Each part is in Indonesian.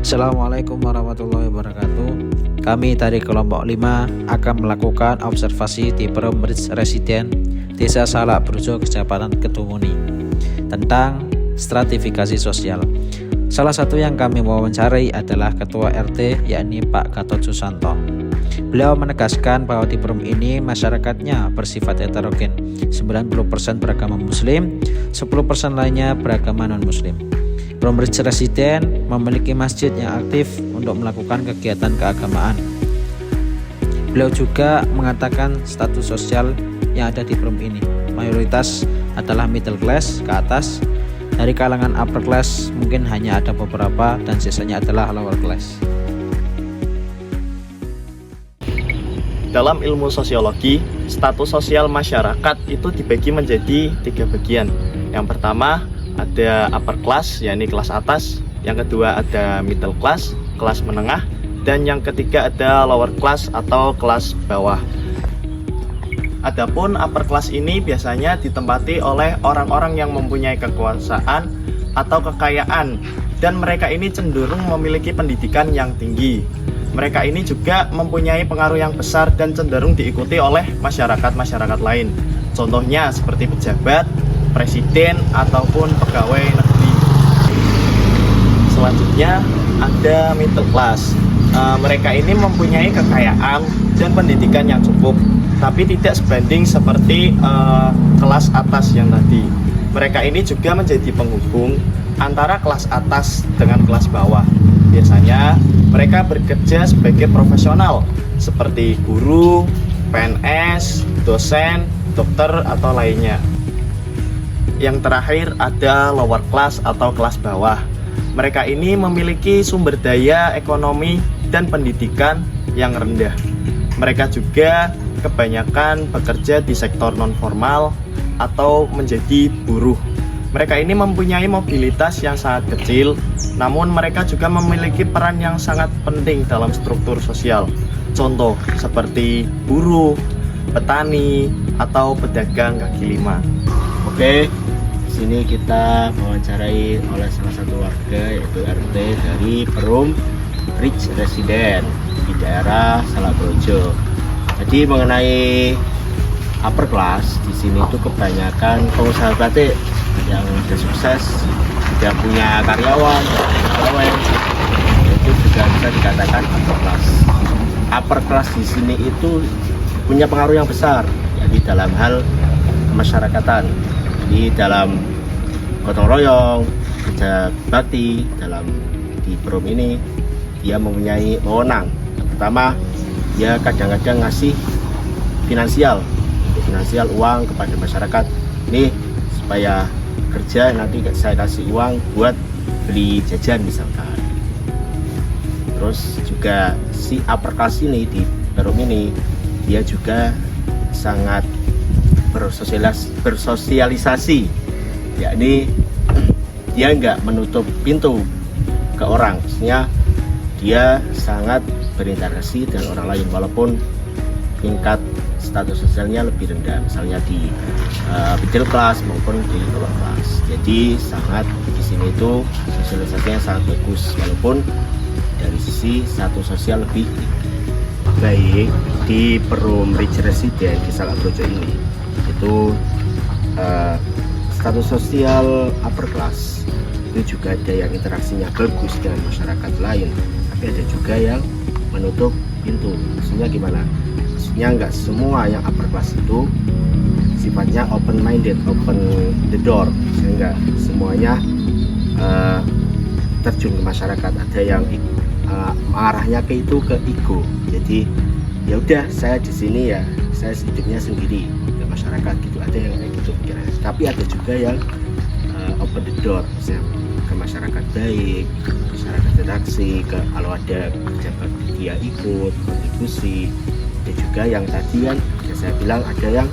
Assalamualaikum warahmatullahi wabarakatuh. Kami dari kelompok 5 akan melakukan observasi di Perum Ridge Residen Desa Salak Brojo, Kecamatan Kedunguni, tentang stratifikasi sosial. Salah satu yang kami wawancarai adalah Ketua RT, yakni Pak Gatot Susanto. Beliau menegaskan bahwa di Perum ini masyarakatnya bersifat heterogen, 90% beragama Muslim, 10% lainnya beragama non-Muslim. Perum Ridge Residen memiliki masjid yang aktif untuk melakukan kegiatan keagamaan. Beliau juga mengatakan status sosial yang ada di Perum ini mayoritas adalah middle class ke atas. Dari kalangan upper class mungkin hanya ada beberapa dan sisanya adalah lower class. Dalam ilmu sosiologi, status sosial masyarakat itu dibagi menjadi 3 bagian. Yang pertama ada upper class, yakni kelas atas. Yang kedua ada middle class, kelas menengah. Dan yang ketiga ada lower class atau kelas bawah. Adapun upper class ini biasanya ditempati oleh orang-orang yang mempunyai kekuasaan atau kekayaan, dan mereka ini cenderung memiliki pendidikan yang tinggi. Mereka ini juga mempunyai pengaruh yang besar dan cenderung diikuti oleh masyarakat-masyarakat lain. Contohnya seperti pejabat, presiden, ataupun pegawai negeri. Selanjutnya ada middle class. Mereka ini mempunyai kekayaan dan pendidikan yang cukup, tapi tidak sebanding seperti kelas atas yang tadi. Mereka ini juga menjadi penghubung antara kelas atas dengan kelas bawah. Biasanya mereka bekerja sebagai profesional seperti guru, PNS, dosen, dokter, atau lainnya. Yang terakhir ada lower class atau kelas bawah. Mereka ini memiliki sumber daya ekonomi dan pendidikan yang rendah. Mereka juga kebanyakan bekerja di sektor non-formal atau menjadi buruh. Mereka ini mempunyai mobilitas yang sangat kecil, namun mereka juga memiliki peran yang sangat penting dalam struktur sosial. Contoh seperti buruh, petani, atau pedagang kaki lima. Oke, di sini kita mewawancarai oleh salah satu warga, yaitu RT dari Perum Ridge Residen di daerah Salak Brojo. Jadi mengenai upper class di sini itu kebanyakan pengusaha batik yang sudah sukses, sudah punya karyawan, pegawai, itu juga bisa dikatakan upper class. Upper class di sini itu punya pengaruh yang besar, jadi dalam hal kemasyarakatan, di dalam gotong royong, kerja bakti di Perum ini dia mempunyai wewenang. Yang pertama, dia kadang-kadang ngasih finansial uang kepada masyarakat. Nih, supaya kerja, nanti saya kasih uang buat beli jajan misalkan. Terus juga si upper class ini di Perum ini dia juga sangat bersosialisasi, yakni dia nggak menutup pintu ke orang. Maksudnya dia sangat berinteraksi dengan orang lain walaupun tingkat status sosialnya lebih rendah, misalnya di middle class maupun di lower class. Jadi sangat di sini itu sosialisasinya sangat bagus walaupun dari sisi status sosial lebih baik. Di Perum Ridge Residen di Salak Brojo ini itu status sosial upper class itu juga ada yang interaksinya bagus dengan masyarakat lain, tapi ada juga yang menutup pintu. Maksudnya gimana? Maksudnya nggak semua yang upper class itu sifatnya open minded, open the door, sehingga semuanya terjun ke masyarakat. Ada yang arahnya ke ego. Jadi ya udah, saya di sini ya saya hidupnya sendiri, ke masyarakat gitu. Ada yang kayak gitu pikirannya. Tapi ada juga yang open the door, misalnya ke masyarakat baik, masyarakat interaksi, kalau ada pejabat dia ikut kontribusi. Ada juga yang tadi yang saya bilang, ada yang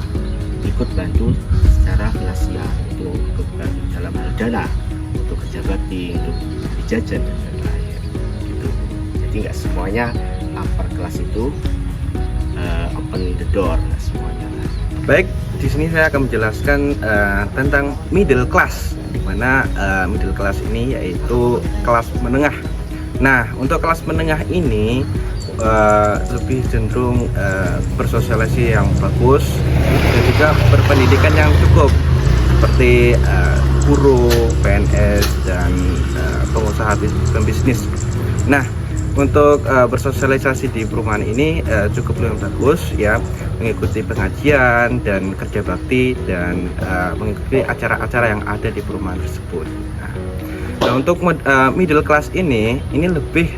ikut bantu secara finansial, itu ikut bantu dalam hal dana untuk kerja bakti, untuk jajan dan lain-lain gitu. Jadi nggak semuanya upper class itu open the door, nggak semuanya. Baik, di sini saya akan menjelaskan tentang middle class, di mana middle class ini yaitu kelas menengah Nah, untuk kelas menengah ini lebih cenderung bersosialisasi yang bagus dan juga berpendidikan yang cukup, seperti guru, PNS, dan pengusaha pembisnis. Nah, untuk bersosialisasi di perumahan ini cukup lumayan bagus ya, mengikuti pengajian dan kerja bakti dan mengikuti acara-acara yang ada di perumahan tersebut. Nah, untuk middle class ini lebih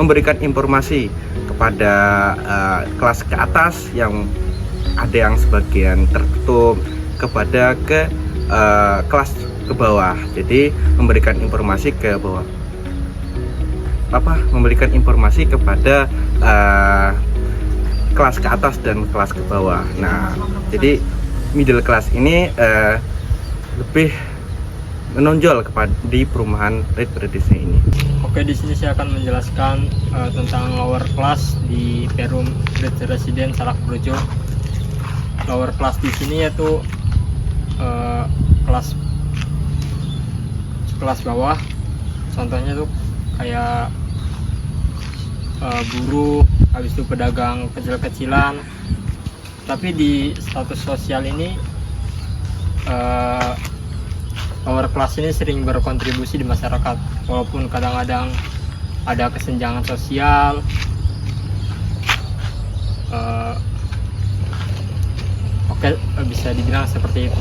memberikan informasi kepada kelas ke atas yang ada yang sebagian tertutup kepada kelas ke bawah. Jadi memberikan informasi ke bawah, memberikan informasi kepada kelas ke atas dan kelas ke bawah. Nah, jadi middle class ini lebih menonjol di perumahan Ridge ini. Oke, di sini saya akan menjelaskan tentang lower class di Perum Ridge Residence Salak Brojo. Lower class di sini yaitu kelas bawah. Contohnya tuh kayak buruh, habis itu pedagang kecil-kecilan. Tapi di status sosial ini lower class ini sering berkontribusi di masyarakat, walaupun kadang-kadang ada kesenjangan sosial. Oke, bisa dibilang seperti itu.